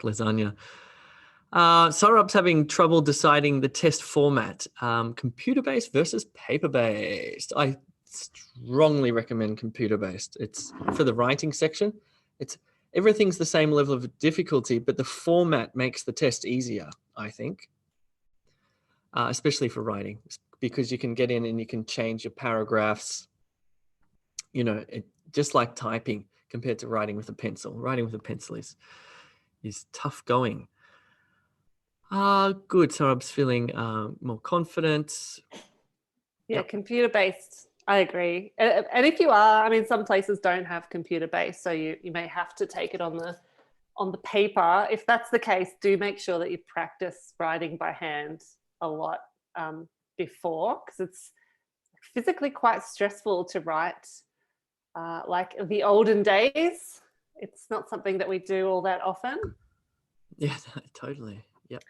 lasagna. Saurabh's having trouble deciding the test format, computer-based versus paper-based. I strongly recommend computer-based. It's for the writing section. Everything's the same level of difficulty, but the format makes the test easier, I think, especially for writing, because you can get in and you can change your paragraphs. You know, just like typing compared to writing with a pencil. Writing with a pencil is tough going. Good. Saurabh's feeling more confident. Yeah, computer-based. I agree. And if you are, I mean, some places don't have computer-based, so you may have to take it on the paper. If that's the case, do make sure that you practice writing by hand a lot before, because it's physically quite stressful to write like the olden days. It's not something that we do all that often. Yeah, totally. Yep.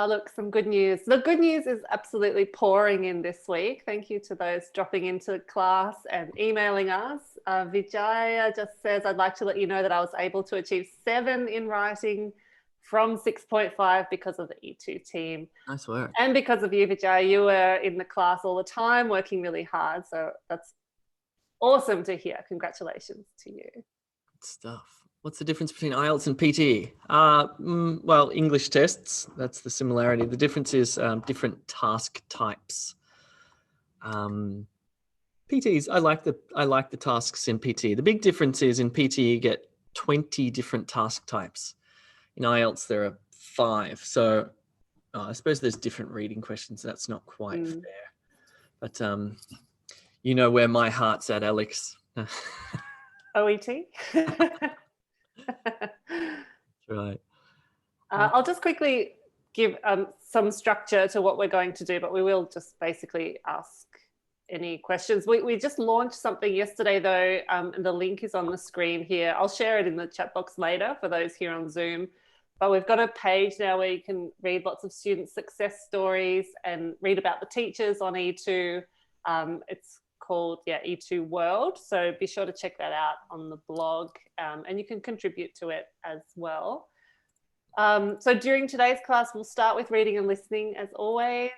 Look, some good news. The good news is absolutely pouring in this week. Thank you to those dropping into class and emailing us. Vijaya just says, I'd like to let you know that I was able to achieve 7 in writing from 6.5 because of the E2 team. Nice work. And because of you, Vijaya, you were in the class all the time, working really hard. So that's awesome to hear. Congratulations to you. Good stuff. What's the difference between IELTS and PT? Well, English tests, that's the similarity. The difference is different task types. PTs, I like the tasks in PT. The big difference is in PT you get 20 different task types. In IELTS there are 5. So I suppose there's different reading questions. That's not quite fair. But you know where my heart's at, Alex. OET? That's right. I'll just quickly give some structure to what we're going to do, but we will just basically ask any questions. We just launched something yesterday though, and the link is on the screen here. I'll share it in the chat box later for those here on Zoom. But we've got a page now where you can read lots of student success stories and read about the teachers on E2. It's called E2 World, so be sure to check that out on the blog, and you can contribute to it as well. So during today's class we'll start with reading and listening as always.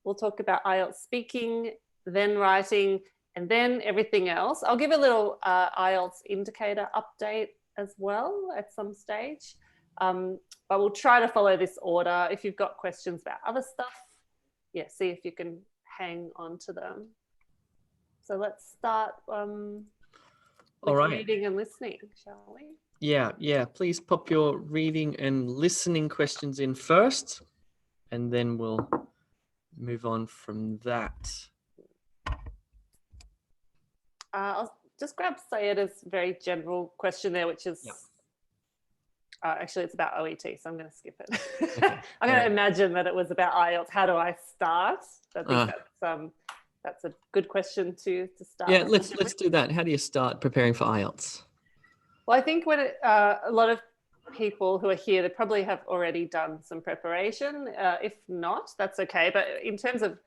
We'll talk about IELTS speaking, then writing, and then everything else. I'll give a little IELTS indicator update as well at some stage, but we'll try to follow this order. If you've got questions about other stuff, see if you can hang on to them. So let's start with reading and listening, shall we? Yeah. Please pop your reading and listening questions in first, and then we'll move on from that. I'll just grab Sayada's very general question there, which is, actually it's about OET, so I'm going to skip it. Okay. I'm going to imagine that it was about IELTS. How do I start? I think that's a good question to start. Yeah, let's do that. How do you start preparing for IELTS? Well, I think when a lot of people who are here, they probably have already done some preparation. If not, that's okay. But in terms of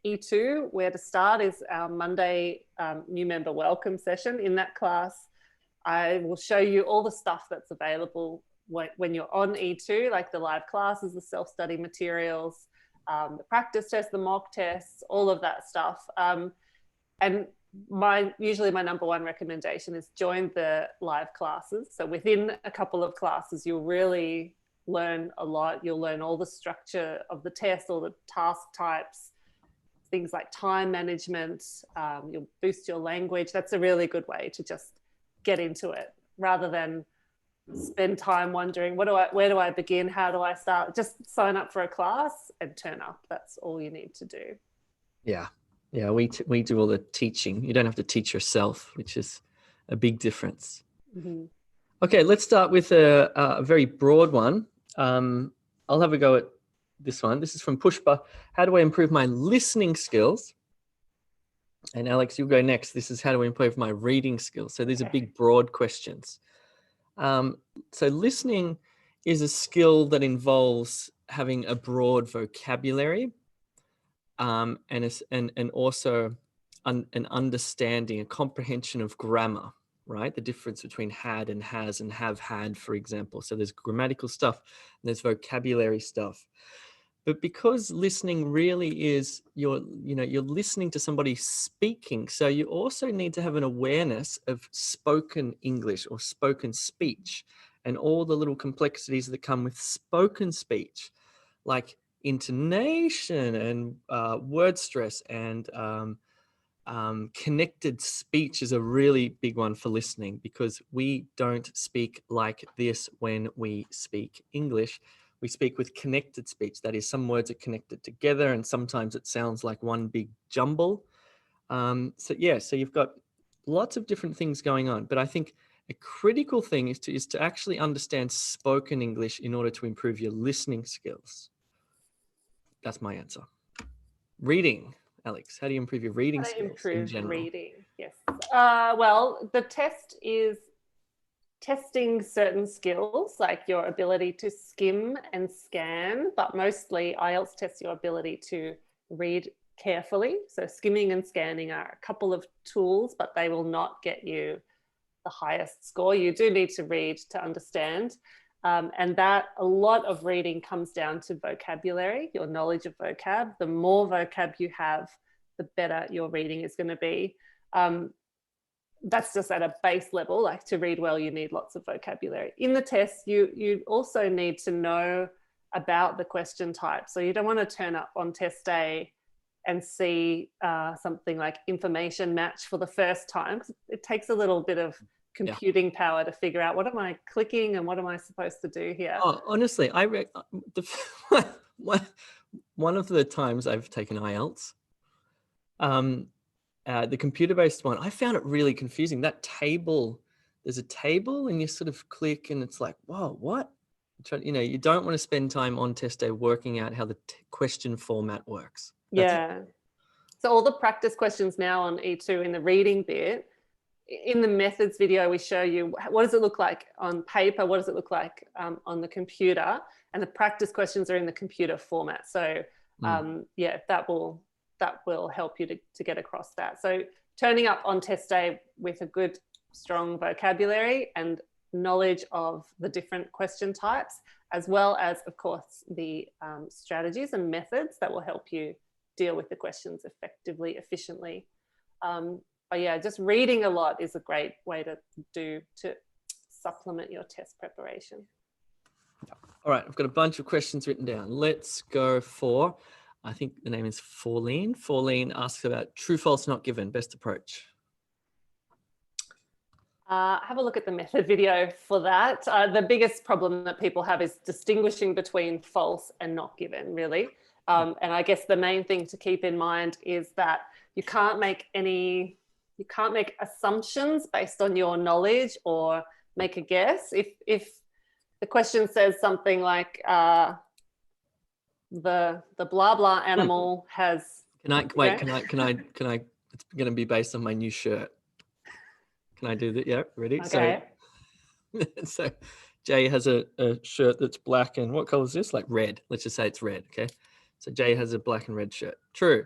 E2, where to start is our Monday new member welcome session. In that class, I will show you all the stuff that's available when you're on E2, like the live classes, the self-study materials, the practice tests, the mock tests, all of that stuff. And usually my number one recommendation is join the live classes. So within a couple of classes, you'll really learn a lot. You'll learn all the structure of the test, all the task types, things like time management. You'll boost your language. That's a really good way to just get into it rather than spend time wondering, where do I begin? How do I start? Just sign up for a class and turn up. That's all you need to do. Yeah, we do all the teaching. You don't have to teach yourself, which is a big difference. Mm-hmm. Okay, let's start with a very broad one. I'll have a go at this one. This is from Pushpa. How do I improve my listening skills? And Alex, you'll go next. This is how do I improve my reading skills? So these are big, broad questions. So listening is a skill that involves having a broad vocabulary, and also an understanding, a comprehension of grammar. right? The difference between had and has and have had, for example. So there's grammatical stuff and there's vocabulary stuff. But because listening really is you're listening to somebody speaking, so you also need to have an awareness of spoken English or spoken speech and all the little complexities that come with spoken speech, like intonation and word stress and connected speech is a really big one for listening, because we don't speak like this when we speak English. We speak with connected speech. That is, some words are connected together and sometimes it sounds like one big jumble. So you've got lots of different things going on. But I think a critical thing is to actually understand spoken English in order to improve your listening skills. That's my answer. Reading. Alex, how do you improve your reading skills in general? Reading, yes. Well, the test is testing certain skills, like your ability to skim and scan, but mostly IELTS tests your ability to read carefully. So skimming and scanning are a couple of tools, but they will not get you the highest score. You do need to read to understand. And that a lot of reading comes down to vocabulary, your knowledge of vocab. The more vocab you have, the better your reading is going to be. That's just at a base level. Like, to read well, you need lots of vocabulary. In the test, you also need to know about the question type. So you don't want to turn up on test day and see something like information match for the first time, because it takes a little bit of computing power to figure out, what am I clicking and what am I supposed to do here? Oh, honestly, one of the times I've taken IELTS, the computer-based one, I found it really confusing. That table, there's a table and you sort of click and it's like, whoa, what? You don't want to spend time on test day working out how the question format works. So all the practice questions now on E2 in the reading bit, in the methods video, we show you what does it look like on paper, what does it look like on the computer, and the practice questions are in the computer format. So that will help you to get across that. So turning up on test day with a good, strong vocabulary and knowledge of the different question types, as well as, of course, the strategies and methods that will help you deal with the questions effectively, efficiently. But yeah, just reading a lot is a great way to supplement your test preparation. All right, I've got a bunch of questions written down. Let's go for, I think the name is Forleen. Forleen asks about true, false, not given, best approach. Have a look at the method video for that. The biggest problem that people have is distinguishing between false and not given, really. And I guess the main thing to keep in mind is that you can't make assumptions based on your knowledge or make a guess. If the question says something like the blah blah animal has. Can I? It's going to be based on my new shirt. Can I do that? Yeah, ready? Okay. So Jay has a shirt that's black, and what color is this? Like red. Let's just say it's red. Okay. So Jay has a black and red shirt. True.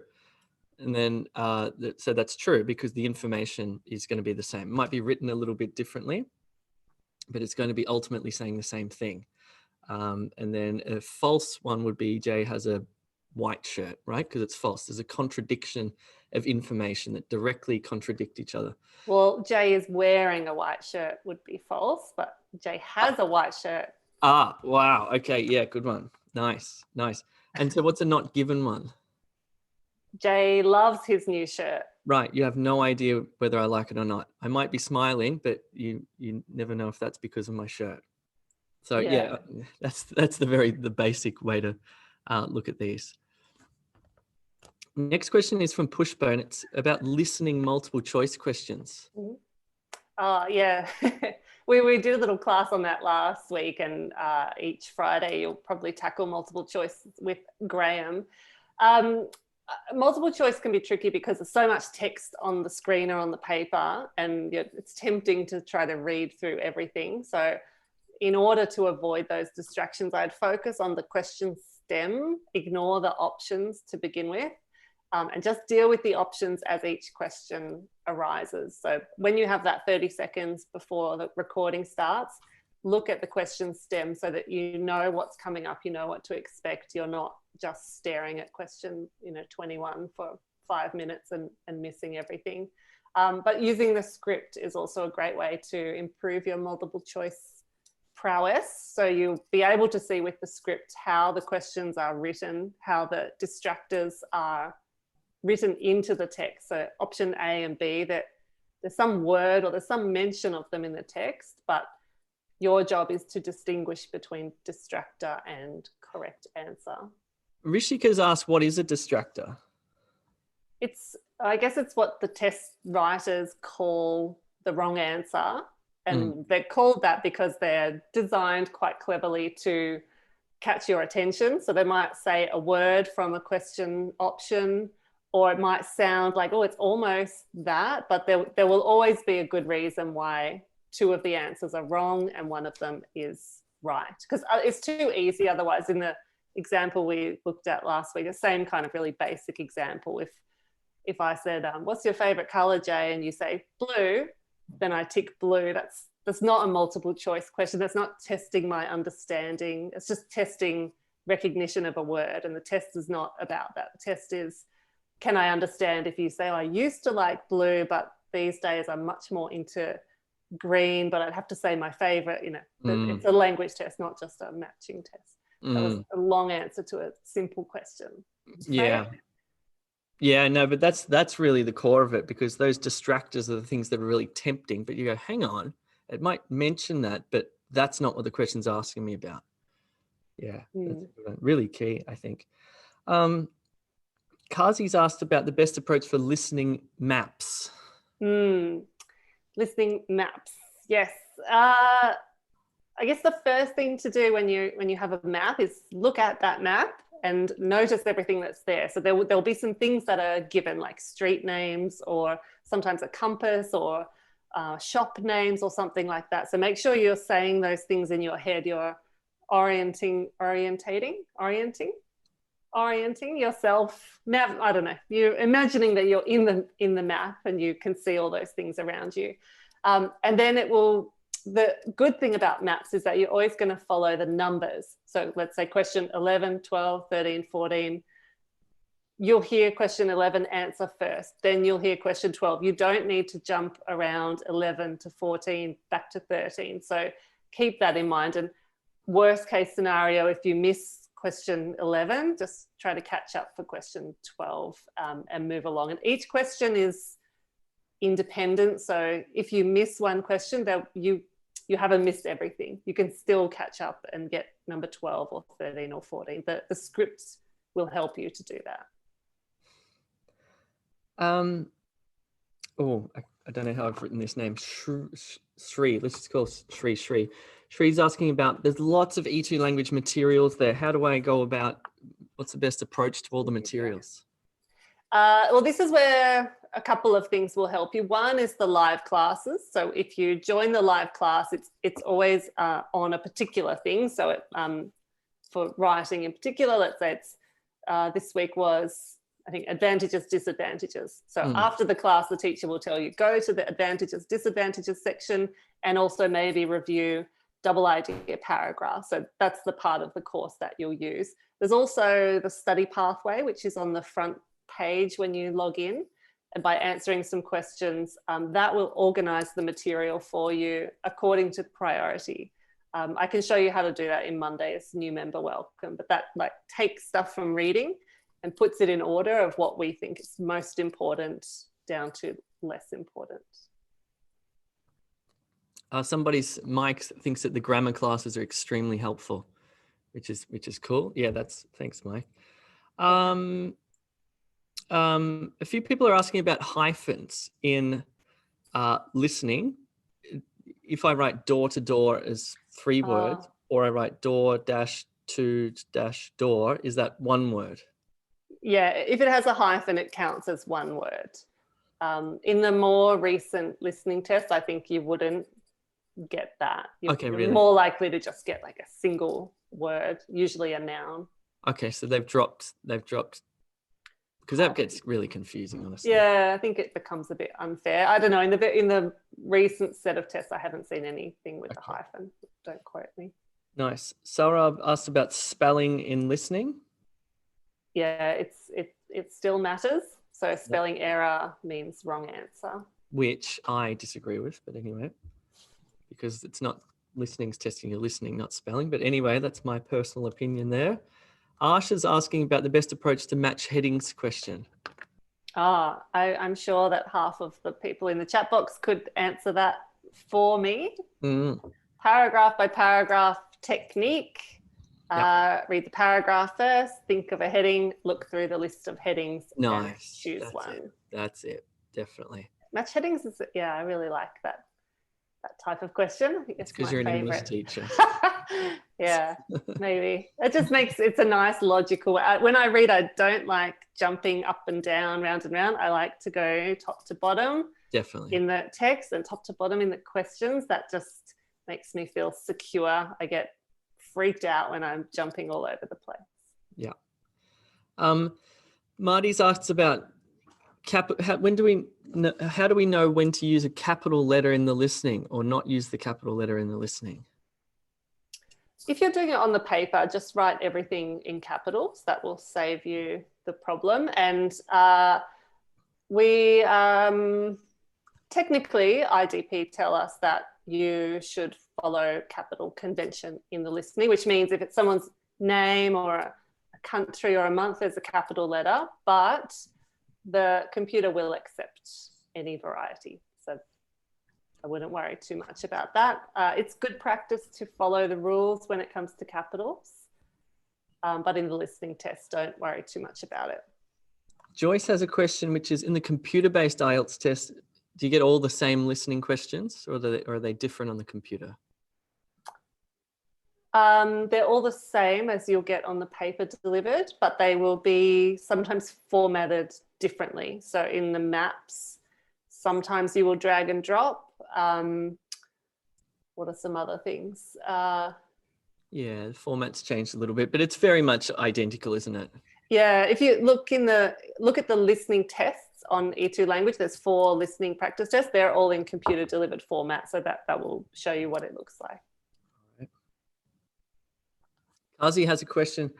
And then, so that's true because the information is going to be the same. It might be written a little bit differently, but it's going to be ultimately saying the same thing. And then a false one would be Jay has a white shirt, right? Because it's false. There's a contradiction of information that directly contradict each other. Well, Jay is wearing a white shirt would be false, but Jay has a white shirt. Ah, wow. Okay. Yeah, good one. Nice. And so what's a not given one? Jay loves his new shirt. Right. You have no idea whether I like it or not. I might be smiling, but you never know if that's because of my shirt. So yeah that's the basic way to look at these. Next question is from Pushbone. It's about listening multiple choice questions. Yeah. we did a little class on that last week, and each Friday you'll probably tackle multiple choice with Graham. Multiple choice can be tricky because there's so much text on the screen or on the paper, and it's tempting to try to read through everything. So in order to avoid those distractions, I'd focus on the question stem, ignore the options to begin with, and just deal with the options as each question arises. So when you have that 30 seconds before the recording starts, look at the question stem so that you know what's coming up, you know what to expect. You're not just staring at question 21 for 5 minutes and missing everything. But using the script is also a great way to improve your multiple choice prowess. So you'll be able to see with the script how the questions are written, how the distractors are written into the text. So option A and B, that there's some word or there's some mention of them in the text, but your job is to distinguish between distractor and correct answer. Rishika's asked, what is a distractor? I guess it's what the test writers call the wrong answer. And they're called that because they're designed quite cleverly to catch your attention. So they might say a word from a question option, or it might sound like, oh, it's almost that, but there will always be a good reason why 2 of the answers are wrong and 1 of them is right. Because it's too easy otherwise. In the example we looked at last week, the same kind of really basic example. If I said, what's your favorite color, Jay? And you say blue, then I tick blue. That's not a multiple choice question. That's not testing my understanding. It's just testing recognition of a word. And the test is not about that. The test is, can I understand if you say, I used to like blue, but these days I'm much more into green, but I'd have to say my favorite, it's a language test, not just a matching test. That was a long answer to a simple question. Yeah. Yeah, no, but that's really the core of it, because those distractors are the things that are really tempting. But you go, hang on, it might mention that, but that's not what the question's asking me about. Yeah, that's really key, I think. Kazi's asked about the best approach for listening maps. Listening maps, yes. I guess the first thing to do when you have a map is look at that map and notice everything that's there. So there'll be some things that are given, like street names, or sometimes a compass, or shop names, or something like that. So make sure you're saying those things in your head. You're orienting yourself. I don't know. You're imagining that you're in the map and you can see all those things around you. And then the good thing about maps is that you're always going to follow the numbers. So let's say question 11, 12, 13, 14. You'll hear question 11 answer first. Then you'll hear question 12. You don't need to jump around 11 to 14, back to 13. So keep that in mind. And worst case scenario, if you miss question 11, just try to catch up for question 12 and move along. And each question is independent. So if you miss one question, you haven't missed everything. You can still catch up and get number 12 or 13 or 14. The scripts will help you to do that. I don't know how I've written this name. Shri. Let's just call Shri. Shri's asking about, there's lots of E2 language materials there. How do I go about, what's the best approach to all the materials? Well, this is where a couple of things will help you. One is the live classes. So if you join the live class, it's always on a particular thing. So for writing in particular, let's say it's this week was, I think, advantages, disadvantages. So after the class, the teacher will tell you, go to the advantages, disadvantages section, and also maybe review double idea paragraphs. So that's the part of the course that you'll use. There's also the study pathway, which is on the front page when you log in. And by answering some questions, that will organize the material for you according to priority. I can show you how to do that in Monday's new member welcome, but that takes stuff from reading and puts it in order of what we think is most important down to less important. Mike thinks that the grammar classes are extremely helpful, which is cool. Yeah, thanks, Mike. A few people are asking about hyphens in listening. If I write door to door as 3 words, or I write door dash to dash door, is that 1 word? Yeah, if it has a hyphen, it counts as 1 word. In the more recent listening test, I think you wouldn't get that. You're more likely to just get like a single word, usually a noun. Okay, so they've dropped because that gets really confusing, honestly. Yeah, I think it becomes a bit unfair. I don't know. In the recent set of tests, I haven't seen anything with the hyphen. Don't quote me. Nice. Sarah asked about spelling in listening. Yeah, it still matters. So spelling error means wrong answer. Which I disagree with, but anyway, because it's not listening's testing your listening, not spelling. But anyway, that's my personal opinion there. Arsha's asking about the best approach to match headings question. I'm sure that half of the people in the chat box could answer that for me. Paragraph by paragraph technique. Read the paragraph first, think of a heading, look through the list of headings, and choose one. That's it, definitely. Match headings is, I really like that type of question. I think it's because you're an English teacher. Yeah, maybe. It just makes it's a nice logical. When I read, I don't like jumping up and down, round and round. I like to go top to bottom. Definitely. In the text and top to bottom in the questions. That just makes me feel secure. I get freaked out when I'm jumping all over the place. Yeah. Marty's asked about how do we know when to use a capital letter in the listening or not use the capital letter in the listening? If you're doing it on the paper, just write everything in capitals. That will save you the problem. And we technically, IDP tell us that you should follow capital convention in the listening, which means if it's someone's name or a country or a month, there's a capital letter, but the computer will accept any variety. So I wouldn't worry too much about that. It's good practice to follow the rules when it comes to capitals, but in the listening test, don't worry too much about it. Joyce has a question, which is in the computer-based IELTS test, do you get all the same listening questions or are they different on the computer? They're all the same as you'll get on the paper delivered, but they will be sometimes formatted differently. So in the maps, sometimes you will drag and drop. What are some other things? Yeah, the format's changed a little bit, but it's very much identical, isn't it? Yeah, if you look at the listening tests on E2 language, there's 4 listening practice tests. They're all in computer delivered format, so that will show you what it looks like. Kazi has a question.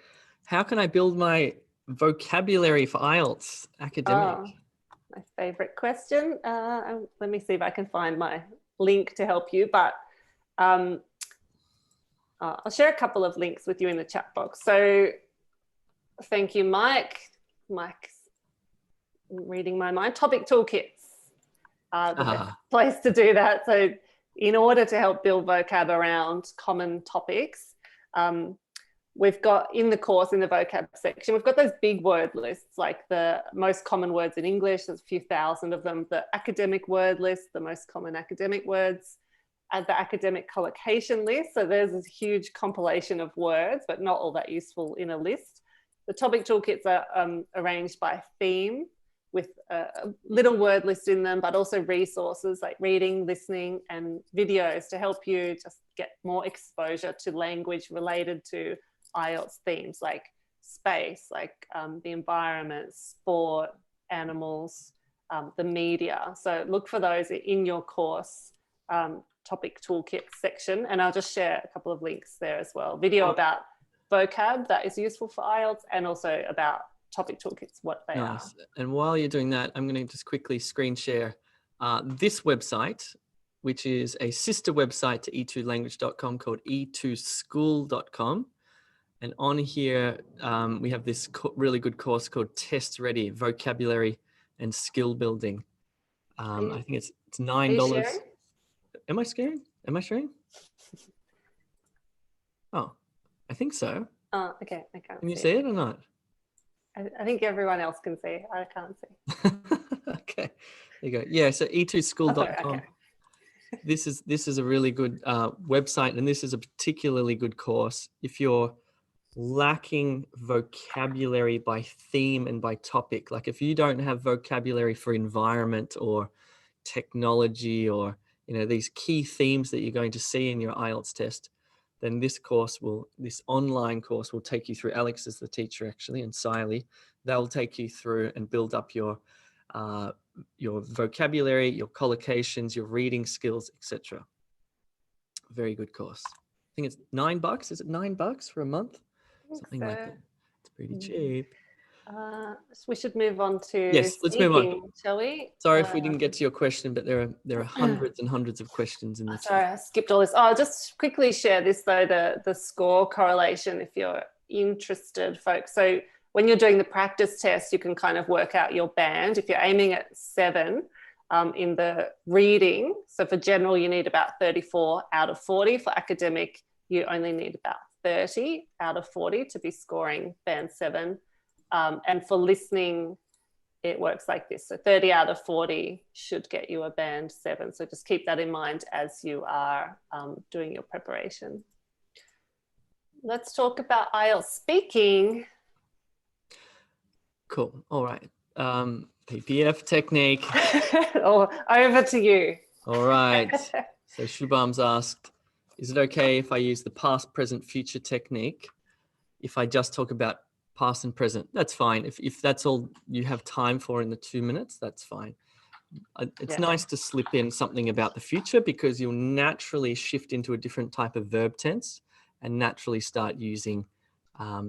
How can I build my vocabulary for IELTS academic? My favorite question. Let me see if I can find my link to help you, but I'll share a couple of links with you in the chat box. So thank you, Mike. Mike's reading my mind. Topic toolkits are the best place to do that. So in order to help build vocab around common topics, we've got in the course, in the vocab section, we've got those big word lists, like the most common words in English, there's a few thousand of them, the academic word list, the most common academic words, and the academic collocation list. So there's this huge compilation of words, but not all that useful in a list. The topic toolkits are arranged by theme with a little word list in them, but also resources like reading, listening, and videos to help you just get more exposure to language related to IELTS themes like space, like the environment, sport, animals, the media. So look for those in your course topic toolkit section, and I'll just share a couple of links there as well. Video about vocab that is useful for IELTS, and also about topic toolkits, what they are. And while you're doing that, I'm going to just quickly screen share this website, which is a sister website to e2language.com called e2school.com. And on here, we have this really good course called Test Ready, Vocabulary and Skill Building. I think it's $9. Am I sharing? Am I sharing? Oh, I think so. Oh, okay. I can't Can you see it or not? I think everyone else can see. I can't see. Okay, there you go. Yeah, so e2school.com. Oh, okay. This is a really good website, and this is a particularly good course if you're lacking vocabulary by theme and by topic. Like if you don't have vocabulary for environment or technology or these key themes that you're going to see in your IELTS test, then this online course will take you through. Alex is the teacher actually, and Siley. They'll take you through and build up your vocabulary, your collocations, your reading skills, etc. Very good course. I think it's $9. Is it $9 for a month? Something like that. It's pretty cheap. We should move on to yes, let's move on. Shall we? Sorry if we didn't get to your question, but there are hundreds and hundreds of questions in the Sorry, I skipped all this. I'll just quickly share this though, the score correlation if you're interested, folks. So when you're doing the practice test, you can kind of work out your band. If you're aiming at 7 in the reading, so for general, you need about 34 out of 40. For academic, you only need about 30 out of 40 to be scoring band 7. And for listening, it works like this. So 30 out of 40 should get you a band 7. So just keep that in mind as you are doing your preparation. Let's talk about IELTS speaking. Cool. All right. PPF technique. Oh, over to you. All right. So Shubham's asked, is it okay if I use the past, present, future technique if I just talk about past and present? That's fine. If that's all you have time for in the 2 minutes, that's fine. It's nice to slip in something about the future because you'll naturally shift into a different type of verb tense and naturally start using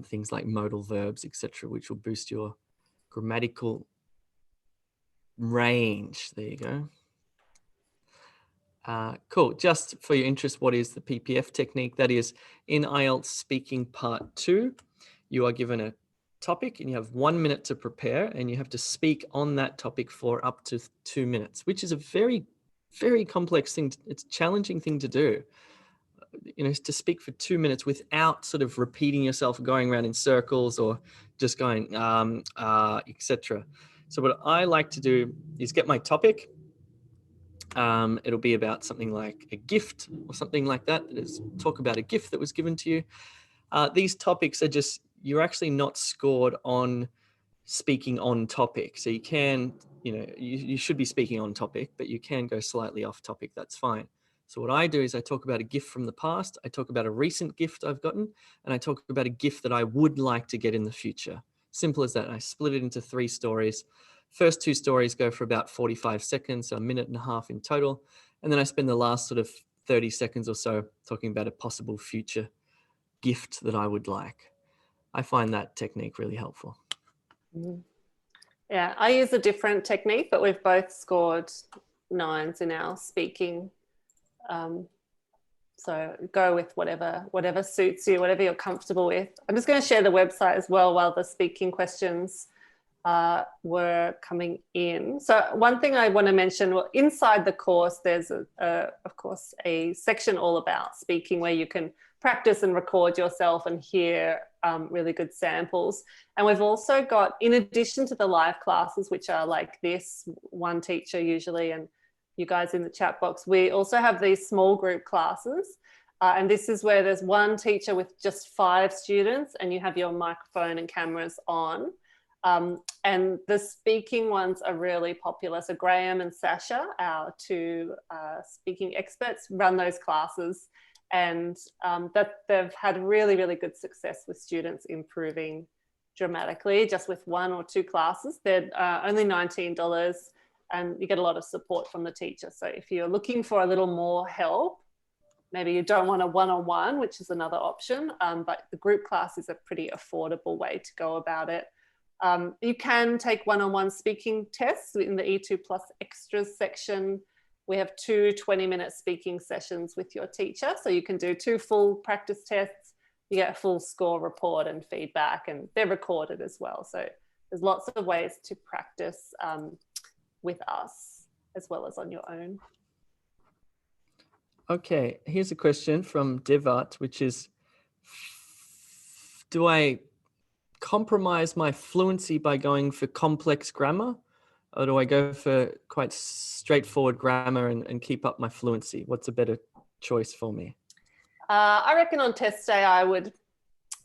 things like modal verbs, etc., which will boost your grammatical range. There you go. Cool. Just for your interest, what is the PPF technique? That is, in IELTS speaking part 2, you are given a topic and you have 1 minute to prepare, and you have to speak on that topic for up to 2 minutes, which is a very, very complex thing. It's a challenging thing to do. You know, to speak for 2 minutes without sort of repeating yourself, going around in circles, or just going, etc. So what I like to do is get my topic. It'll be about something like a gift or something like that. It is talk about a gift that was given to you. These topics are just, you're actually not scored on speaking on topic. So you can, you should be speaking on topic, but you can go slightly off topic. That's fine. So what I do is I talk about a gift from the past. I talk about a recent gift I've gotten, and I talk about a gift that I would like to get in the future. Simple as that. I split it into 3 stories. First 2 stories go for about 45 seconds, so a minute and a half in total. And then I spend the last sort of 30 seconds or so talking about a possible future gift that I would like. I find that technique really helpful. Yeah, I use a different technique, but we've both scored 9s in our speaking. So go with whatever suits you, whatever you're comfortable with. I'm just going to share the website as well while the speaking questions were coming in. So one thing I want to mention, well, inside the course, there's of course a section all about speaking where you can practice and record yourself and hear really good samples. And we've also got, in addition to the live classes, which are like this, one teacher usually, and you guys in the chat box, we also have these small group classes. And this is where there's one teacher with just 5 students and you have your microphone and cameras on. And the speaking ones are really popular. So Graham and Sasha, our 2 speaking experts, run those classes, and that they've had really, really good success with students improving dramatically just with 1 or 2 classes. They're only $19 and you get a lot of support from the teacher. So if you're looking for a little more help, maybe you don't want a one-on-one, which is another option, but the group class is a pretty affordable way to go about it. You can take one-on-one speaking tests in the E2 Plus Extras section. We have 2 20-minute speaking sessions with your teacher. So you can do 2 full practice tests. You get a full score report and feedback, and they're recorded as well. So there's lots of ways to practice with us as well as on your own. Okay, here's a question from Devat, which is, do I compromise my fluency by going for complex grammar, or do I go for quite straightforward grammar and keep up my fluency? What's a better choice for me? I reckon on test day I would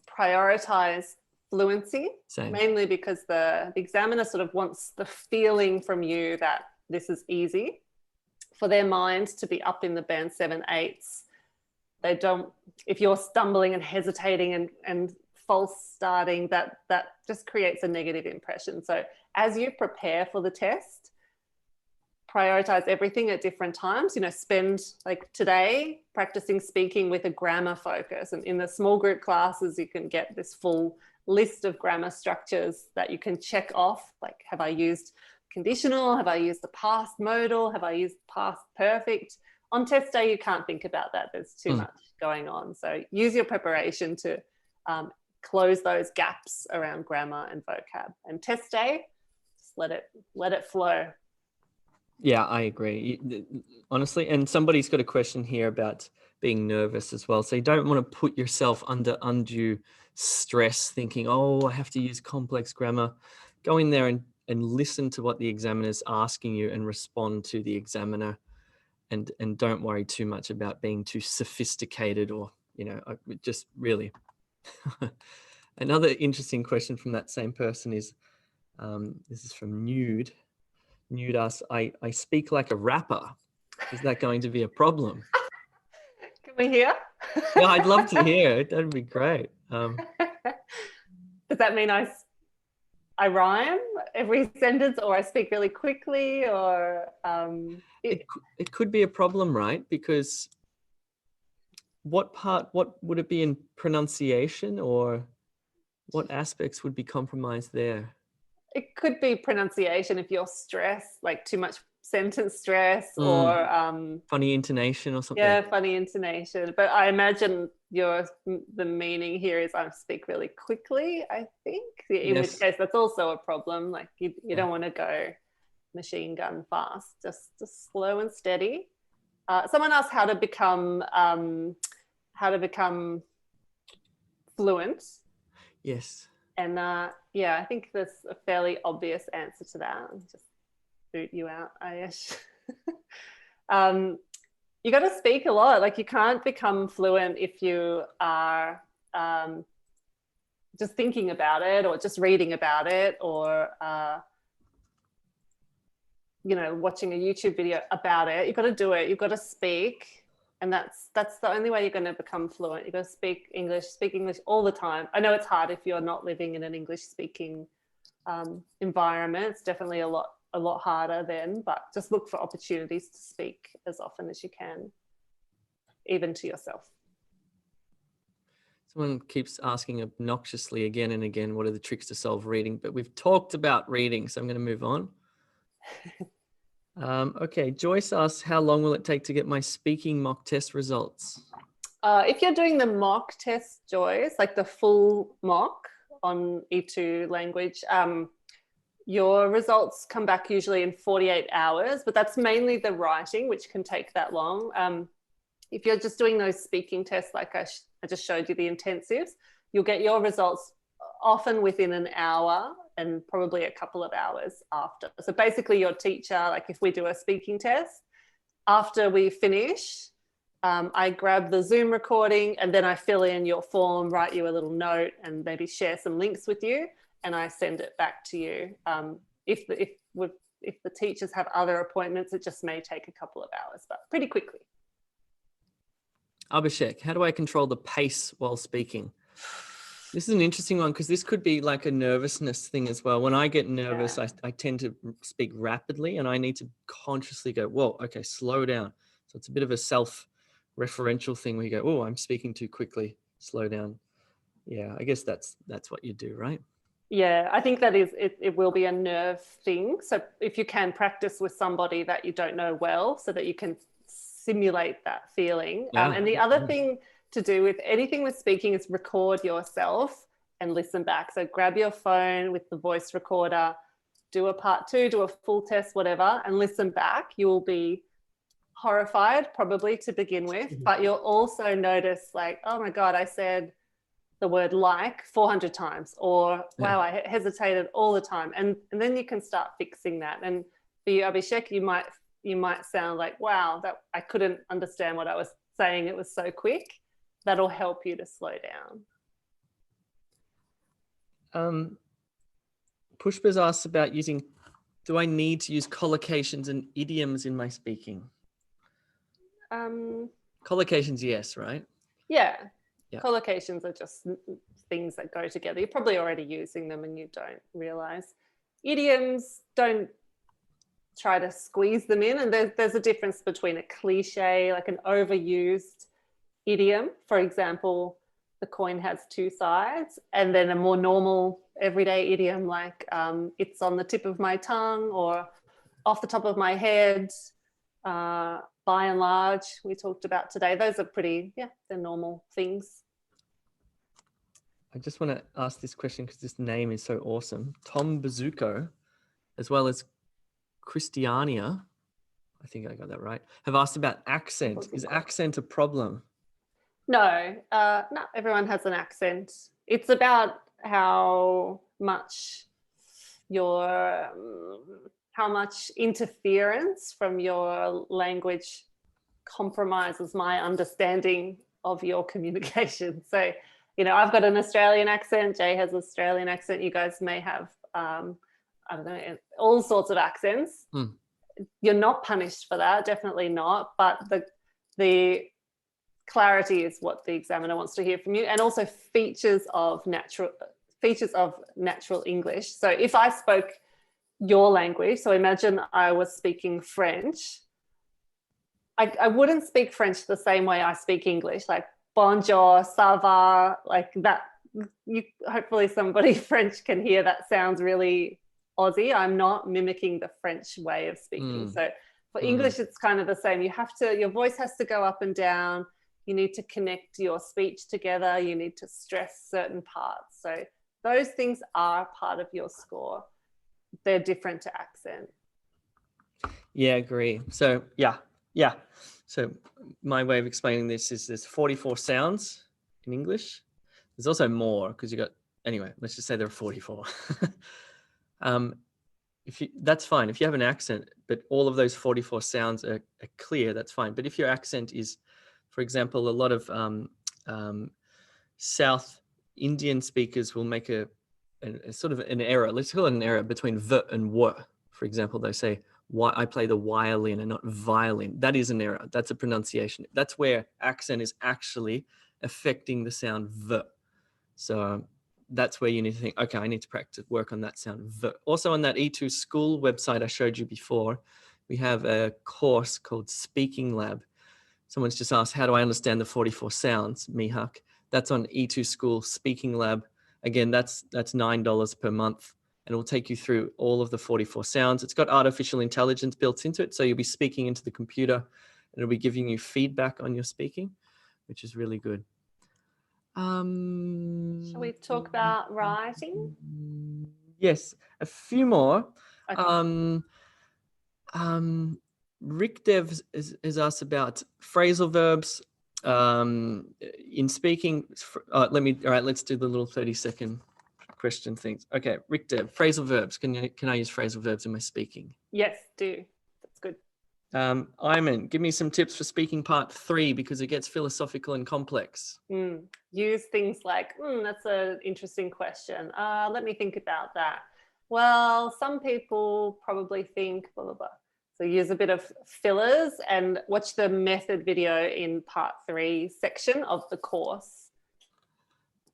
prioritize fluency. Same. Mainly because the examiner sort of wants the feeling from you that this is easy. For their mind to be up in the band 7/8s, they don't, if you're stumbling and hesitating and false starting, that just creates a negative impression. So as you prepare for the test, prioritize everything at different times. Spend like today practicing speaking with a grammar focus, and in the small group classes you can get this full list of grammar structures that you can check off, like have I used conditional, have I used the past modal, have I used past perfect. On test day you can't think about that, there's too much going on. So use your preparation to close those gaps around grammar and vocab, and test day, just let it flow. Yeah, I agree. Honestly, and somebody's got a question here about being nervous as well. So you don't want to put yourself under undue stress thinking, oh, I have to use complex grammar. Go in there and listen to what the examiner's asking you and respond to the examiner, and don't worry too much about being too sophisticated or, just really. Another interesting question from that same person is, this is from Nude. Nude asks, I speak like a rapper. Is that going to be a problem? Can we hear? Yeah, I'd love to hear it. That'd be great. Does that mean I rhyme every sentence, or I speak really quickly, or it could be a problem, right? Because what would it be in pronunciation, or what aspects would be compromised there? It could be pronunciation if you're stressed, like too much sentence stress, or funny intonation or something. Yeah, funny intonation. But I imagine the meaning here is I speak really quickly, I think. In which case that's also a problem. Like you don't want to go machine gun fast, just slow and steady. Someone asked how to become fluent. Yes. And yeah, I think there's a fairly obvious answer to that. I'll just boot you out, Ayesh. You got to speak a lot. Like you can't become fluent if you are just thinking about it, or just reading about it, or watching a YouTube video about it. You've got to do it. You've got to speak. And that's the only way you're going to become fluent. You've got to speak English all the time. I know it's hard if you're not living in an English-speaking environment. It's definitely a lot harder then, but just look for opportunities to speak as often as you can, even to yourself. Someone keeps asking obnoxiously again and again, what are the tricks to solve reading? But we've talked about reading, so I'm going to move on. Okay, Joyce asks, how long will it take to get my speaking mock test results? If you're doing the mock test, Joyce, like the full mock on E2 language, your results come back usually in 48 hours, but that's mainly the writing, which can take that long. If you're just doing those speaking tests, like I just showed you the intensives, you'll get your results often within an hour and probably a couple of hours after. So basically your teacher, like if we do a speaking test, after we finish, I grab the Zoom recording and then I fill in your form, write you a little note and maybe share some links with you, and I send it back to you. If the teachers have other appointments, it just may take a couple of hours, but pretty quickly. Abhishek, how do I control the pace while speaking? This is an interesting one because this could be like a nervousness thing as well. When I get nervous, I tend to speak rapidly and I need to consciously go, whoa, okay, slow down. So it's a bit of a self-referential thing where you go, oh, I'm speaking too quickly, slow down. Yeah, I guess that's what you do, right? Yeah, I think that it will be a nerve thing. So if you can practice with somebody that you don't know well so that you can simulate that feeling. And the other thing to do with anything with speaking is record yourself and listen back. So grab your phone with the voice recorder, do a part 2, do a full test, whatever, and listen back. You will be horrified probably to begin with, but you'll also notice like, oh my God, I said the word like 400 times, or wow, I hesitated all the time. And then you can start fixing that. And for you, Abhishek, you might sound like, wow, that I couldn't understand what I was saying. It was so quick. That'll help you to slow down. Pushpa's asked about do I need to use collocations and idioms in my speaking? Collocations, yes, right? Yeah. Yeah. Collocations are just things that go together. You're probably already using them and you don't realize. Idioms, don't try to squeeze them in. And there's a difference between a cliche, like an overused idiom. For example, the coin has two sides, and then a more normal everyday idiom like it's on the tip of my tongue or off the top of my head. By and large, we talked about today. Those are pretty, they're normal things. I just want to ask this question because this name is so awesome. Tom Bazzuco, as well as Christiania, I think I got that right, have asked about accent. Is accent a problem? No, no, everyone has an accent. It's about how much interference from your language compromises my understanding of your communication. So, I've got an Australian accent, Jay has an Australian accent, you guys may have, I don't know, all sorts of accents. You're not punished for that, definitely not, but the clarity is what the examiner wants to hear from you, and also features of natural English. So if I spoke your language, so imagine I was speaking French, I wouldn't speak French the same way I speak English, like bonjour, ça va, like that. Hopefully somebody French can hear that sounds really Aussie. I'm not mimicking the French way of speaking. So for English, it's kind of the same. Your voice has to go up and down. You need to connect your speech together. You need to stress certain parts. So those things are part of your score. They're different to accent. Yeah, agree. So yeah. So my way of explaining this is there's 44 sounds in English. There's also more because anyway, let's just say there are 44. That's fine. If you have an accent, but all of those 44 sounds are clear, that's fine. But if your accent is, for example, a lot of South Indian speakers will make a sort of an error. Let's call it an error between v and w. For example, they say, I play the violin and not violin. That is an error. That's a pronunciation. That's where accent is actually affecting the sound v. So that's where you need to think, okay, I need to practice, work on that sound v. Also on that E2 school website I showed you before, we have a course called Speaking Lab. Someone's just asked, how do I understand the 44 sounds, Mihak? That's on E2 School Speaking Lab. Again, that's $9 per month, and it will take you through all of the 44 sounds. It's got artificial intelligence built into it, so you'll be speaking into the computer, and it'll be giving you feedback on your speaking, which is really good. Shall we talk about writing? Yes, a few more. Okay. Rick Dev has asked about phrasal verbs in speaking. All right, let's do the little 30-second question things. Okay, Rick Dev, phrasal verbs. Can I use phrasal verbs in my speaking? Yes, do. That's good. Iman, give me some tips for speaking part 3 because it gets philosophical and complex. Use things like, that's an interesting question. Let me think about that. Well, some people probably think blah, blah, blah. So use a bit of fillers and watch the method video in part 3 section of the course.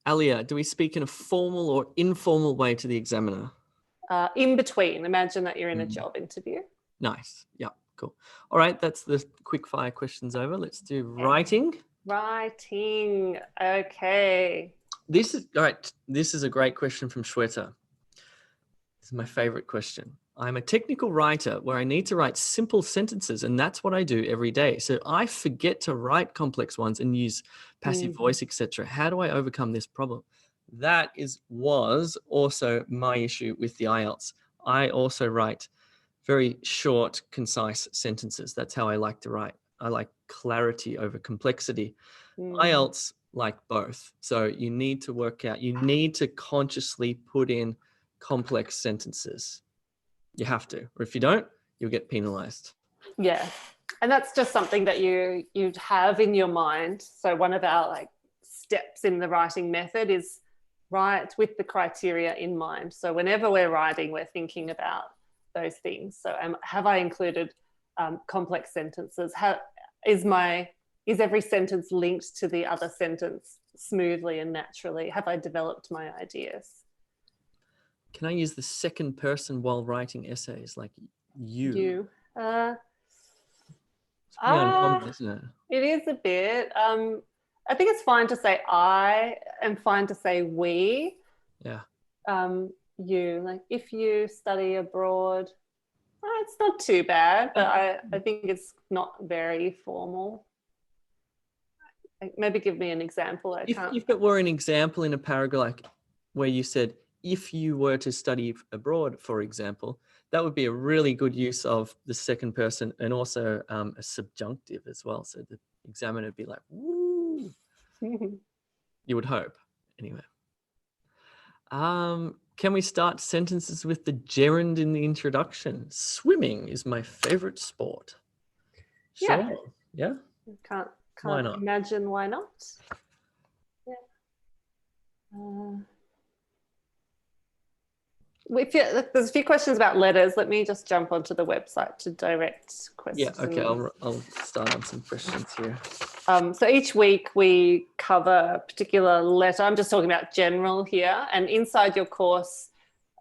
Alia, do we speak in a formal or informal way to the examiner? In between. Imagine that you're in a job interview. Nice. Yeah, cool. All right, that's the quick fire questions over. Let's do writing. Writing. Okay. This is a great question from Shweta. This is my favorite question. I'm a technical writer where I need to write simple sentences, and that's what I do every day. So I forget to write complex ones and use passive voice, etc. How do I overcome this problem? That was also my issue with the IELTS. I also write very short, concise sentences. That's how I like to write. I like clarity over complexity. IELTS like both. So you need to work out, you need to consciously put in complex sentences. You have to, or if you don't, you'll get penalized. Yeah. And that's just something that you'd have in your mind. So one of our steps in the writing method is write with the criteria in mind. So whenever we're writing, we're thinking about those things. So have I included complex sentences? Is my is every sentence linked to the other sentence smoothly and naturally? Have I developed my ideas? Can I use the second person while writing essays, like you? You. It's pretty uncommon, isn't it? It is a bit. I think it's fine to say I and fine to say we. Yeah. You, like if you study abroad, it's not too bad, but I think it's not very formal. Maybe give me an example. If it were an example in a paragraph, like where you said, if you were to study abroad, for example, that would be a really good use of the second person and also a subjunctive as well. So the examiner would be like, woo. You would hope, anyway. Can we start sentences with the gerund in the introduction? Swimming is my favorite sport. Sure. Yeah. Can't Why not? imagine why not. Yeah. There's a few questions about letters. Let me just jump onto the website to direct questions. Yeah, okay, I'll start on some questions here. So each week we cover a particular letter. I'm just talking about general here. And inside your course,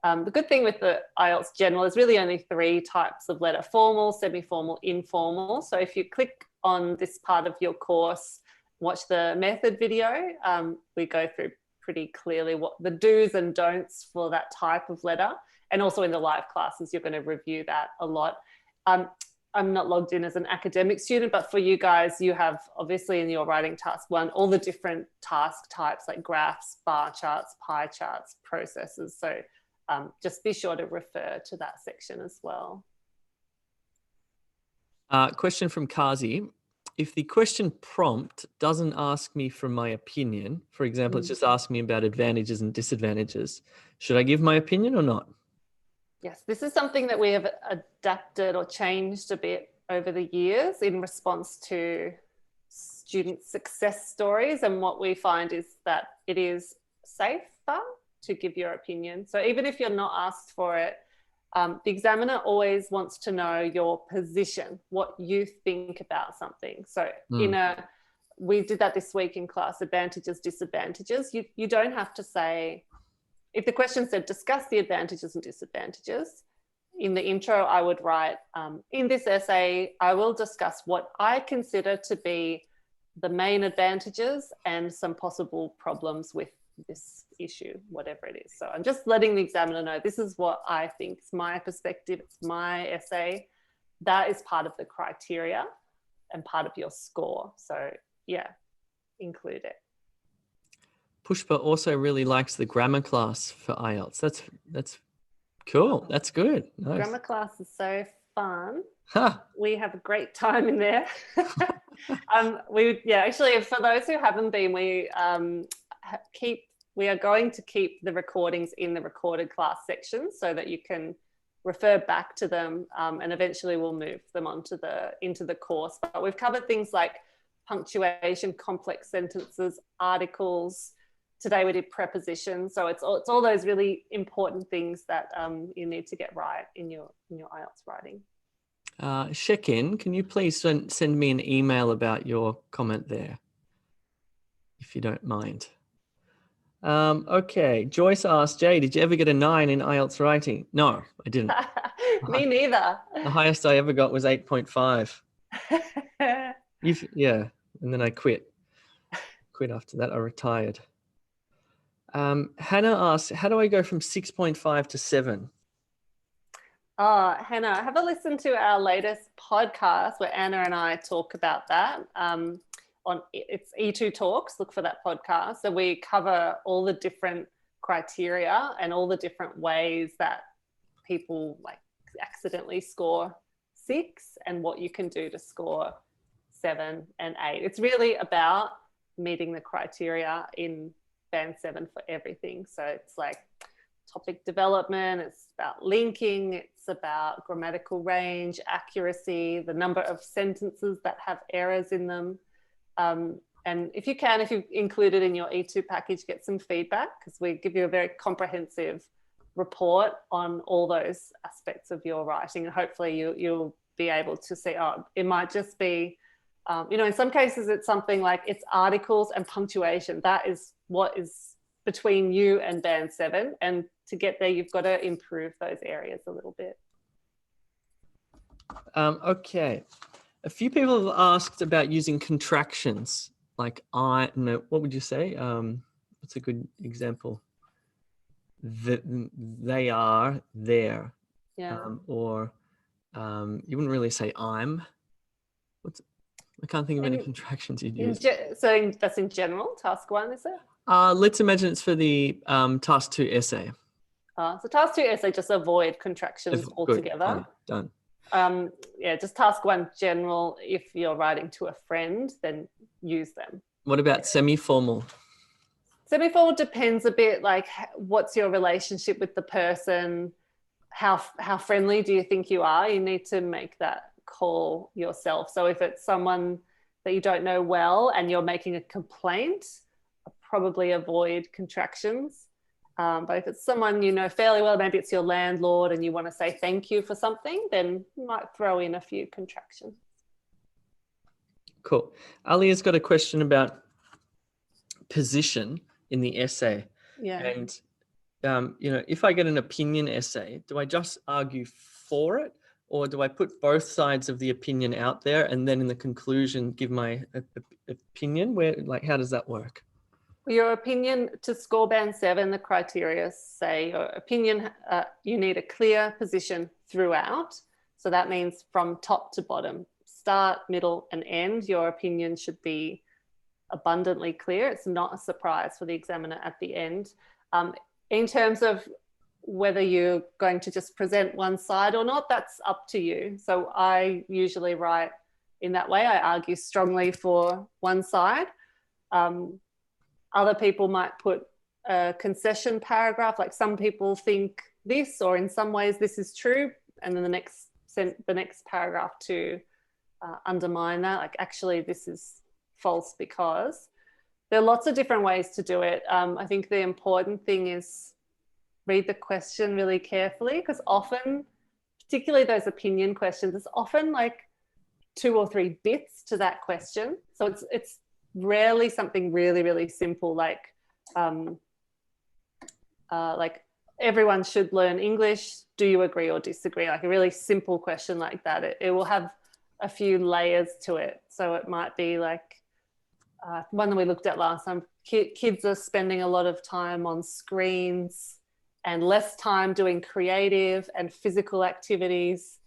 the good thing with the IELTS general is really only 3 types of letter: formal, semi-formal, informal. So if you click on this part of your course, watch the method video, we go through pretty clearly what the do's and don'ts for that type of letter. And also in the live classes, you're going to review that a lot. I'm not logged in as an academic student, but for you guys, you have obviously in your writing task 1, all the different task types like graphs, bar charts, pie charts, processes. So just be sure to refer to that section as well. Question from Kazi. If the question prompt doesn't ask me for my opinion, for example, it's just asking me about advantages and disadvantages, should I give my opinion or not? Yes, this is something that we have adapted or changed a bit over the years in response to student success stories. And what we find is that it is safer to give your opinion. So even if you're not asked for it, the examiner always wants to know your position, what you think about something. So we did that this week in class, advantages, disadvantages. You don't have to say, if the question said discuss the advantages and disadvantages, in the intro I would write, in this essay I will discuss what I consider to be the main advantages and some possible problems with this issue, whatever it is. So I'm just letting the examiner know this is what I think, it's my perspective, it's my essay. That is part of the criteria and part of your score. So yeah, include it. Pushpa also really likes the grammar class for IELTS. That's cool. That's good. Nice. Grammar class is so fun. Huh. We have a great time in there. Actually, for those who haven't been, we are going to keep the recordings in the recorded class section so that you can refer back to them, and eventually we'll move them into the course. But we've covered things like punctuation, complex sentences, articles. Today we did prepositions. So it's all those really important things that you need to get right in your IELTS writing. Shekin, can you please send me an email about your comment there, if you don't mind? Okay, Joyce asked, Jay, did you ever get a 9 in IELTS writing? No, I didn't. Me neither. The highest I ever got was 8.5. Yeah, and then I quit. Quit after that, I retired. Hannah asked, how do I go from 6.5 to 7? Oh, Hannah, have a listen to our latest podcast where Anna and I talk about that. It's E2 Talks, look for that podcast. So we cover all the different criteria and all the different ways that people like accidentally score 6 and what you can do to score 7 and 8. It's really about meeting the criteria in band 7 for everything. So it's like topic development, it's about linking, it's about grammatical range, accuracy, the number of sentences that have errors in them. And if you include it in your E2 package, get some feedback, because we give you a very comprehensive report on all those aspects of your writing. And hopefully you'll be able to see, it might just be In some cases, it's something like it's articles and punctuation. That is what is between you and band 7. And to get there, you've got to improve those areas a little bit. Okay. A few people have asked about using contractions. Like what would you say? What's a good example? They are there. Yeah. Or you wouldn't really say I'm. I can't think of any contractions you'd use. So that's in general, task 1, is it? Let's imagine it's for the task 2 essay. So task 2 essay, just avoid contractions altogether. Done. Yeah, just task 1 general. If you're writing to a friend, then use them. What about semi-formal? Semi-formal depends a bit, like what's your relationship with the person? How friendly do you think you are? You need to make that call yourself. So if it's someone that you don't know well and you're making a complaint, probably avoid contractions. But if it's someone you know fairly well, maybe it's your landlord and you want to say thank you for something, then you might throw in a few contractions. Cool. Ali has got a question about position in the essay. Yeah. And, if I get an opinion essay, do I just argue for it? Or do I put both sides of the opinion out there and then in the conclusion give my opinion? How does that work? Your opinion, to score band 7, the criteria say your opinion, you need a clear position throughout. So that means from top to bottom, start, middle, and end. Your opinion should be abundantly clear. It's not a surprise for the examiner at the end. In terms of whether you're going to just present one side or not, that's up to you. So I usually write in that way. I argue strongly for one side. Other people might put a concession paragraph, like some people think this, or in some ways this is true, and then the next paragraph to undermine that, like actually this is false because. There are lots of different ways to do it. I think the important thing is read the question really carefully, because often, particularly those opinion questions, it's often like 2 or 3 bits to that question. So it's rarely something really, really simple, like everyone should learn English. Do you agree or disagree? Like a really simple question like that. It will have a few layers to it. So it might be like one that we looked at last time. Kids are spending a lot of time on screens and less time doing creative and physical activities.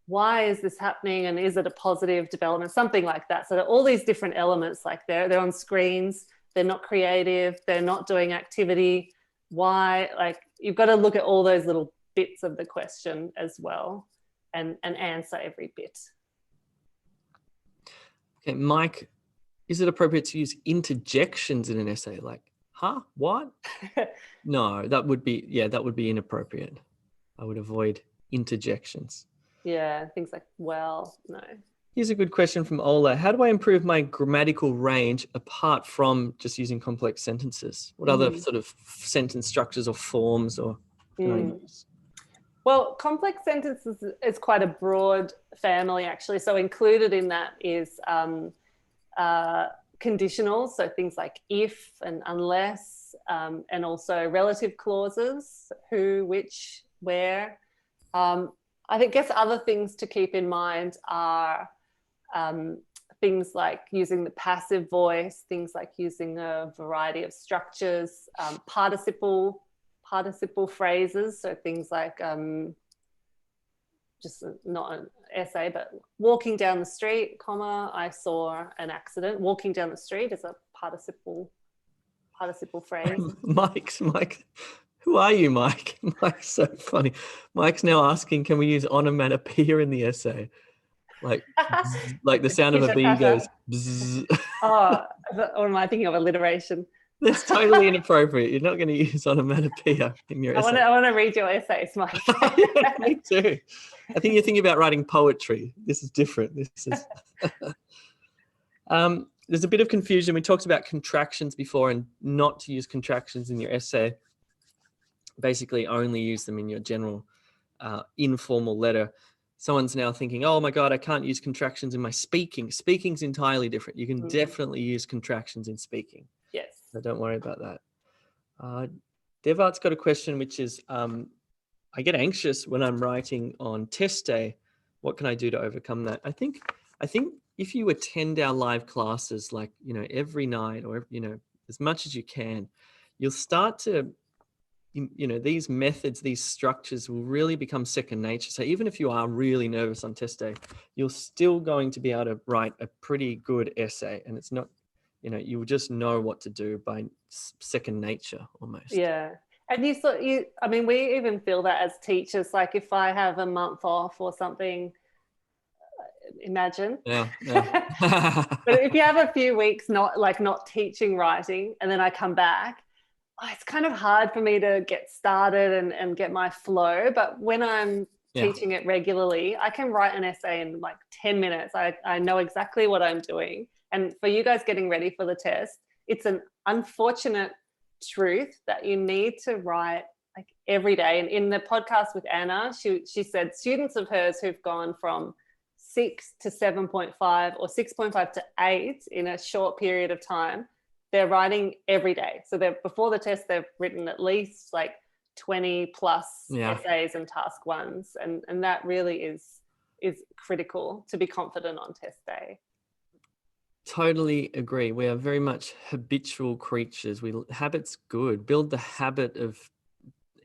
Why is this happening, and is it a positive development? Something like that. So all these different elements, like they're on screens, they're not creative, they're not doing activity. Why? Like you've got to look at all those little bits of the question as well and answer every bit. Okay, Mike, is it appropriate to use interjections in an essay? Like, what? No, that would be inappropriate. I would avoid interjections. Yeah, things like, well, no. Here's a good question from Ola. How do I improve my grammatical range apart from just using complex sentences? What other sort of sentence structures or forms or can I use? Well, complex sentences is quite a broad family, actually. So included in that is conditionals, so things like if and unless, and also relative clauses, who, which, where. I guess other things to keep in mind are things like using the passive voice, things like using a variety of structures, participle phrases, so things like just not an essay, but walking down the street, comma, I saw an accident. Walking down the street is a participle phrase. Mike, who are you, Mike? Mike's so funny. Mike's now asking, can we use onomatopoeia in the essay? Like the sound of a bee goes bzzz. Oh, or am I thinking of alliteration? That's totally inappropriate. You're not going to use onomatopoeia in your essay. I want to read your essays, Mike. Yeah, me too. I think you're thinking about writing poetry. This is different. There's a bit of confusion. We talked about contractions before and not to use contractions in your essay. Basically, only use them in your general informal letter. someone's now thinking, oh my God, I can't use contractions in my speaking. Speaking's entirely different. You can definitely use contractions in speaking. Yes. So don't worry about that. Devart's got a question, which is, I get anxious when I'm writing on test day. What can I do to overcome that? I think if you attend our live classes, like, every night, or, as much as you can, you'll start to, these methods, these structures will really become second nature. So even if you are really nervous on test day, you're still going to be able to write a pretty good essay. And it's not, you'll just know what to do by second nature almost. Yeah. And I mean, we even feel that as teachers, like if I have a month off or something, imagine. Yeah. But if you have a few weeks not teaching writing, and then I come back, it's kind of hard for me to get started and get my flow. But when I'm teaching it regularly, I can write an essay in like 10 minutes. I know exactly what I'm doing. And for you guys getting ready for the test, it's an unfortunate truth that you need to write like every day. And in the podcast with Anna, she said students of hers who've gone from 6 to 7.5 or 6.5 to 8 in a short period of time, they're writing every day. So before the test, they've written at least like 20 plus essays and task ones. And that really is critical to be confident on test day. Totally agree. We are very much habitual creatures. Habit's good. Build the habit of,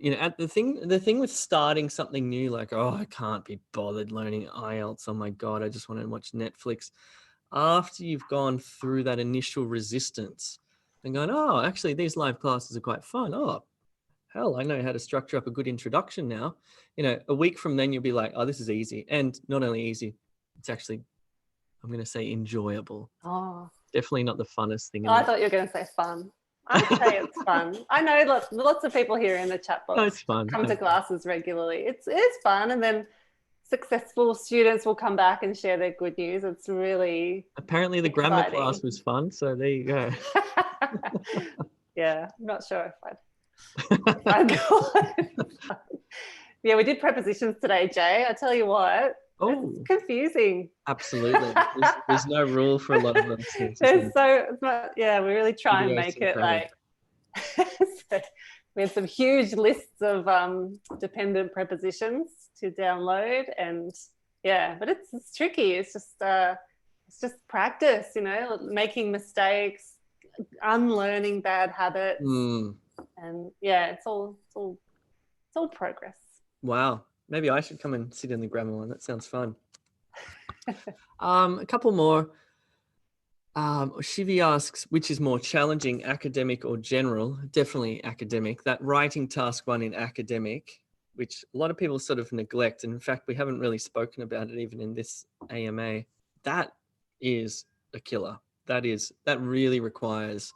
the thing with starting something new, like, oh, I can't be bothered learning IELTS. Oh my God, I just want to watch Netflix. After you've gone through that initial resistance and going, oh, actually, these live classes are quite fun. Oh, hell, I know how to structure up a good introduction now. A week from then, you'll be like, oh, this is easy. And not only easy, it's actually, I'm going to say, enjoyable. Oh, definitely not the funnest thing. I thought you were going to say fun. I'd say it's fun. I know lots of people here in the chat box it's fun. come to classes regularly. It's fun, and then successful students will come back and share their good news. It's really apparently the exciting. grammar class was fun, so there you go. Yeah, I'm not sure if I'd go. Yeah, we did prepositions today, Jay. I tell you what. Oh, it's confusing. Absolutely. There's no rule for a lot of those things. We really try and make it like so we had some huge lists of dependent prepositions to download, and but it's tricky. It's just practice, making mistakes, unlearning bad habits, and it's all progress. Wow. Maybe I should come and sit in the grammar one. That sounds fun. A couple more. Shivi asks, which is more challenging, academic or general? Definitely academic. That writing task one in academic, which a lot of people sort of neglect. And in fact, we haven't really spoken about it even in this AMA. That is a killer. That really requires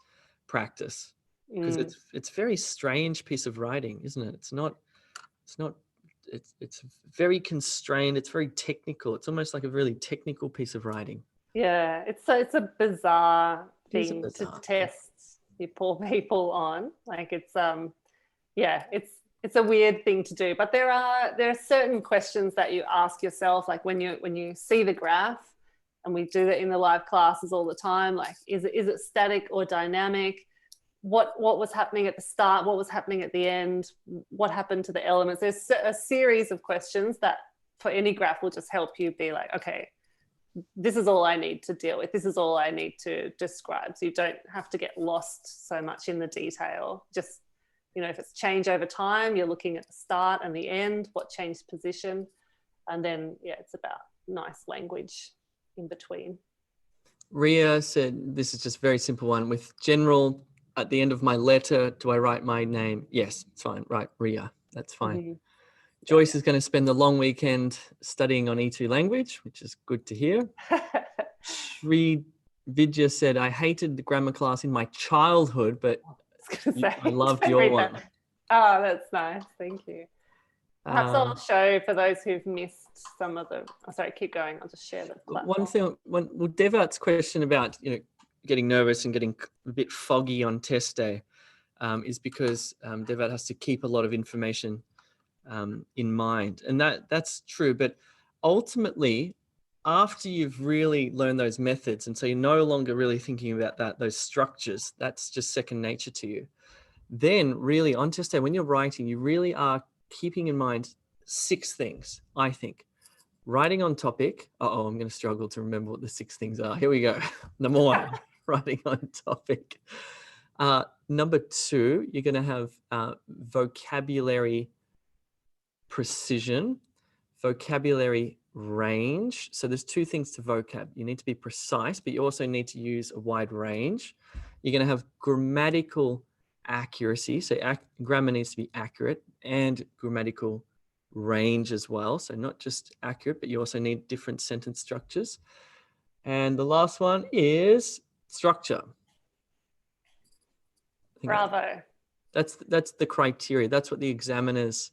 practice, because it's a very strange piece of writing, isn't it? It's very constrained. It's very technical. It's almost like a really technical piece of writing. Yeah, it's a bizarre thing to test your poor people on. Like it's a weird thing to do. But there are certain questions that you ask yourself, like when you see the graph, and we do that in the live classes all the time. Like, is it static or dynamic? What was happening at the start? What was happening at the end? What happened to the elements? There's a series of questions that for any graph will just help you be like, okay, this is all I need to deal with. This is all I need to describe. So you don't have to get lost so much in the detail. Just, if it's change over time, you're looking at the start and the end, what changed position. And then, it's about nice language in between. Ria said, this is just a very simple one. With general, at the end of my letter, do I write my name? Yes, it's fine. Right, Ria, that's fine. Mm-hmm. Joyce is going to spend the long weekend studying on E2 language, which is good to hear. Sri Vidya said, I hated the grammar class in my childhood, but I loved your one. Oh, that's nice. Thank you. Perhaps I'll show for those who've missed some of the... Oh, sorry, keep going. I'll just share the platform. Devart's question about, getting nervous and getting a bit foggy on test day is because Devart has to keep a lot of information in mind, and that's true. But ultimately, after you've really learned those methods, and so you're no longer really thinking about those structures, that's just second nature to you. Then really on test day, when you're writing, you really are keeping in mind 6 things, I think. Writing on topic. I'm going to struggle to remember what the 6 things are. Here we go. Number 1, writing on topic. Number 2, you're going to have vocabulary precision, vocabulary range. So there's 2 things to vocab. You need to be precise, but you also need to use a wide range. You're going to have grammatical accuracy. So grammar needs to be accurate, and grammatical range as well. So not just accurate, but you also need different sentence structures. And the last one is structure. Bravo. That's the criteria. That's what the examiners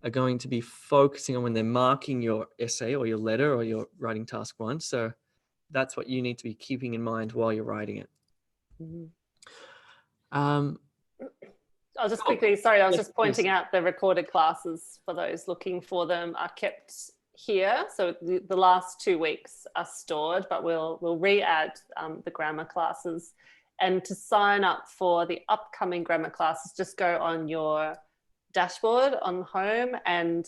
are going to be focusing on when they're marking your essay or your letter or your writing task 1. So that's what you need to be keeping in mind while you're writing it. I'll just quickly, sorry, I was just pointing out the recorded classes for those looking for them are kept here. So the last 2 weeks are stored, but we'll re-add the grammar classes. And to sign up for the upcoming grammar classes, just go on your dashboard on home, and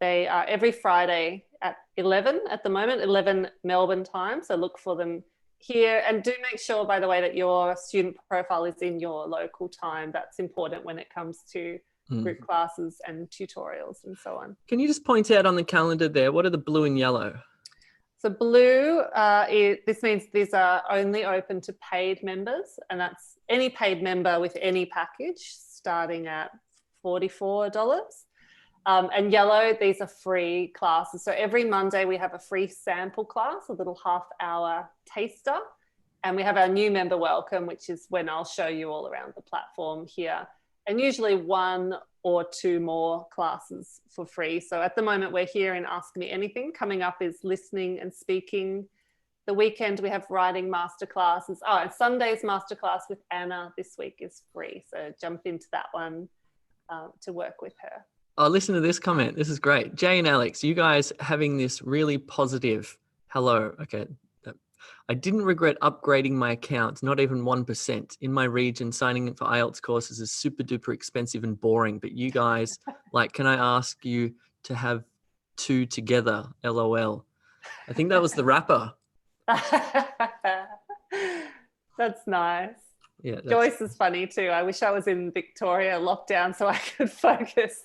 they are every Friday at 11 at the moment, 11 Melbourne time. So look for them here, and do make sure, by the way, that your student profile is in your local time. That's important when it comes to group classes and tutorials and so on. Can you just point out on the calendar there, what are the blue and yellow? So blue, this means these are only open to paid members, and that's any paid member with any package starting at $44. And yellow, these are free classes. So every Monday we have a free sample class, a little half-hour taster. And we have our new member welcome, which is when I'll show you all around the platform here. And usually 1 or 2 more classes for free. So at the moment we're here in Ask Me Anything. Coming up is listening and speaking. The weekend we have writing masterclasses. Oh, and Sunday's masterclass with Anna this week is free. So jump into that one to work with her. Oh, listen to this comment. This is great. Jay and Alex, you guys having this really positive hello. Okay. I didn't regret upgrading my account, not even 1%. In my region, signing up for IELTS courses is super duper expensive and boring. But you guys, like, can I ask you to have 2 together? LOL. I think that was the rapper. That's nice. Yeah, Joyce is funny too. I wish I was in Victoria lockdown so I could focus.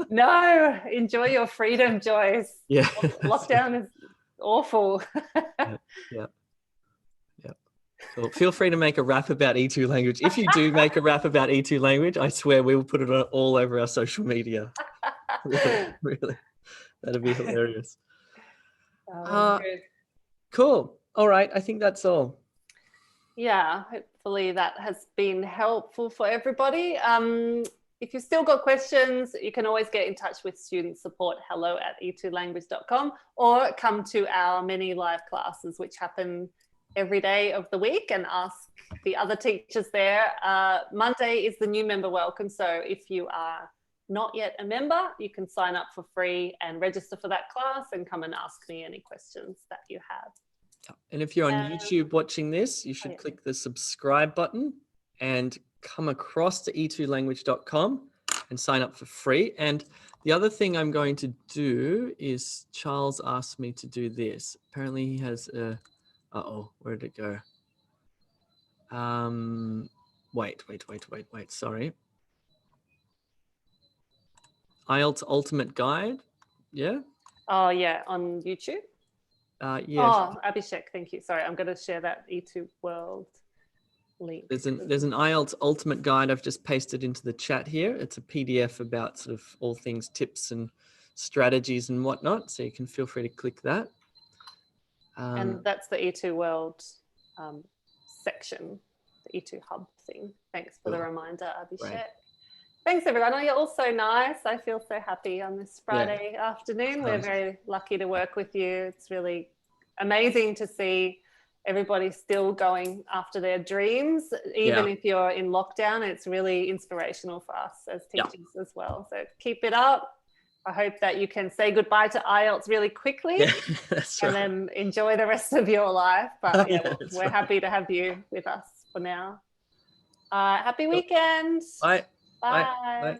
No, enjoy your freedom, Joyce. Yeah. Lockdown is awful. Yeah. Well, feel free to make a rap about E2 language. If you do make a rap about E2 language, I swear we will put it all over our social media. Really. That'd be hilarious. Good. Cool. All right. I think that's all. Yeah, hopefully that has been helpful for everybody. If you've still got questions, you can always get in touch with student support, hello@e2language.com, or come to our many live classes, which happen every day of the week, and ask the other teachers there. Monday is the new member welcome. So if you are not yet a member, you can sign up for free and register for that class and come and ask me any questions that you have. And if you're on YouTube watching this, you should click the subscribe button and come across to e2language.com and sign up for free. And the other thing I'm going to do is Charles asked me to do this. Apparently he has a, where did it go? Wait, sorry. IELTS Ultimate Guide. Yeah. Oh yeah, on YouTube. Yeah. Oh, Abhishek, thank you. Sorry, I'm going to share that E2 World link. There's an IELTS Ultimate Guide I've just pasted into the chat here. It's a PDF about sort of all things tips and strategies and whatnot. So you can feel free to click that. And that's the E2 World section, the E2 Hub thing. Thanks for the reminder, Abhishek. Right. Thanks, everyone. Oh, you're all so nice. I feel so happy on this Friday afternoon. We're very lucky to work with you. It's really amazing to see everybody still going after their dreams, even if you're in lockdown. It's really inspirational for us as teachers as well. So keep it up. I hope that you can say goodbye to IELTS really quickly. Yeah, that's and right. then enjoy the rest of your life. But yeah, That's we're right. happy to have you with us for now. Happy weekend. Bye. Bye. Bye. Bye.